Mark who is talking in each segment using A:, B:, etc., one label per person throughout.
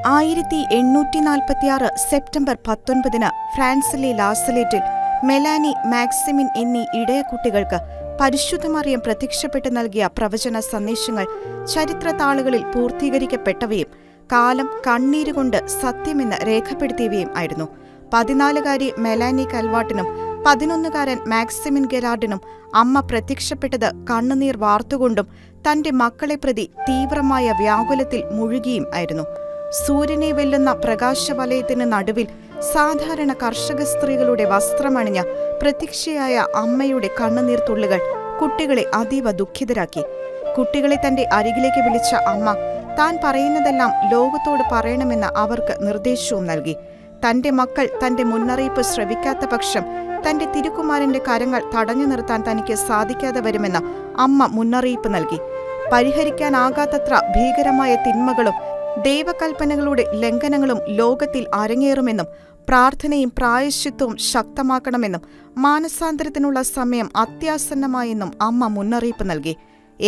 A: 1846 September 19 ഫ്രാൻസിലെ ലാസലേറ്റിൽ മെലാനി, Maximin എന്നീ ഇടയക്കുട്ടികൾക്ക് പരിശുദ്ധ മറിയം പ്രത്യക്ഷപ്പെട്ട് നൽകിയ പ്രവചന സന്ദേശങ്ങൾ ചരിത്രതാളുകളിൽ പൂർത്തീകരിക്കപ്പെട്ടവയും കാലം കണ്ണീരുകൊണ്ട് സത്യമെന്ന് രേഖപ്പെടുത്തിയവയും ആയിരുന്നു. 14-കാരി മെലാനി കൽവാട്ടിനും 11-കാരൻ മാക്സിമിൻ ഗെരാർഡിനും അമ്മ പ്രത്യക്ഷപ്പെട്ടത് കണ്ണുനീർ വാർത്തുകൊണ്ടും തന്റെ മക്കളെ പ്രതി തീവ്രമായ വ്യാകുലത്തിൽ മുഴുകിയും ആയിരുന്നു. സൂര്യനെ വെല്ലുന്ന പ്രകാശവലയത്തിന് നടുവിൽ സാധാരണ കർഷക സ്ത്രീകളുടെ വസ്ത്രമണിഞ്ഞ പ്രത്യക്ഷയായ അമ്മയുടെ കണ്ണുനീർ തുള്ളികൾ കുട്ടികളെ അതീവ ദുഃഖിതരാക്കി. കുട്ടികളെ തന്റെ അരികിലേക്ക് വിളിച്ച അമ്മ താൻ പറയുന്നതെല്ലാം ലോകത്തോട് പറയണമെന്ന് അവർക്ക് നിർദ്ദേശവും നൽകി. തന്റെ മക്കൾ തന്റെ മുന്നറിയിപ്പ് ശ്രവിക്കാത്ത പക്ഷം തന്റെ തിരുക്കുമാരന്റെ കരങ്ങൾ തടഞ്ഞു നിർത്താൻ തനിക്ക് സാധിക്കാതെ വരുമെന്ന് അമ്മ മുന്നറിയിപ്പ് നൽകി. പരിഹരിക്കാനാകാത്തത്ര ഭീകരമായ തിന്മകളും ദൈവകൽപ്പനകളുടെ ലംഘനങ്ങളും ലോകത്തിൽ അരങ്ങേറുമെന്നും പ്രാർത്ഥനയും പ്രായശ്ചിത്വവും ശക്തമാക്കണമെന്നും മാനസാന്തരത്തിനുള്ള സമയം അത്യാസന്നമായെന്നും അമ്മ മുന്നറിയിപ്പ് നൽകി.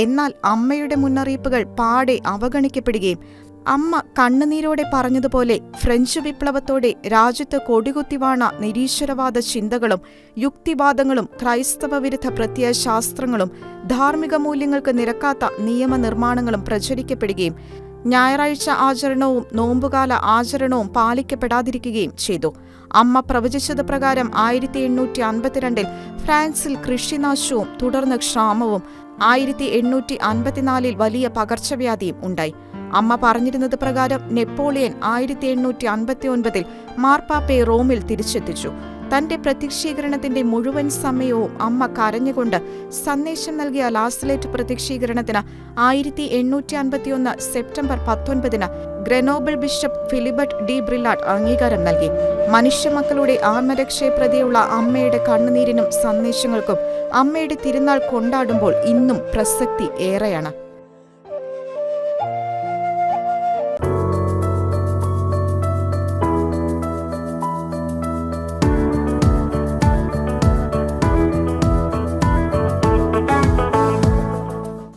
A: എന്നാൽ അമ്മയുടെ മുന്നറിയിപ്പുകൾ പാടെ അവഗണിക്കപ്പെടുകയും അമ്മ കണ്ണുനീരോടെ പറഞ്ഞതുപോലെ ഫ്രഞ്ച് വിപ്ലവത്തോടെ രാജ്യത്ത് കൊടികുത്തിവാണ നിരീശ്വരവാദ ചിന്തകളും യുക്തിവാദങ്ങളും ക്രൈസ്തവ വിരുദ്ധ പ്രത്യയശാസ്ത്രങ്ങളും ധാർമ്മിക മൂല്യങ്ങൾക്ക് നിരക്കാത്ത നിയമനിർമ്മാണങ്ങളും പ്രചരിക്കപ്പെടുകയും ഞായറാഴ്ച ആചരണവും നോമ്പുകാല ആചരണവും പാലിക്കപ്പെടാതിരിക്കുകയും ചെയ്തു. അമ്മ പ്രവചിച്ചത് പ്രകാരം 1852 ഫ്രാൻസിൽ കൃഷിനാശവും തുടർന്ന് ക്ഷാമവും 1854 വലിയ പകർച്ചവ്യാധിയും ഉണ്ടായി. അമ്മ പറഞ്ഞിരുന്നത് പ്രകാരം നെപ്പോളിയൻ 1859 മാർപ്പാപ്പയെ റോമിൽ തിരിച്ചെത്തിച്ചു. തന്റെ പ്രത്യക്ഷീകരണത്തിന്റെ മുഴുവൻ സമയവും അമ്മ കരഞ്ഞുകൊണ്ട് സന്ദേശം നൽകിയ ലാസലേറ്റ് പ്രത്യക്ഷീകരണത്തിന് 1851 സെപ്റ്റംബർ 19 ഗ്രനോബിൾ ബിഷപ്പ് ഫിലിബർട്ട് ഡി ബ്രിലാട്ട് അംഗീകാരം നൽകി. മനുഷ്യമക്കളുടെ ആത്മരക്ഷയെ പ്രതിയുള്ള അമ്മയുടെ കണ്ണുനീരിനും സന്ദേശങ്ങൾക്കും അമ്മയുടെ തിരുനാൾ കൊണ്ടാടുമ്പോൾ ഇന്നും പ്രസക്തി ഏറെയാണ്.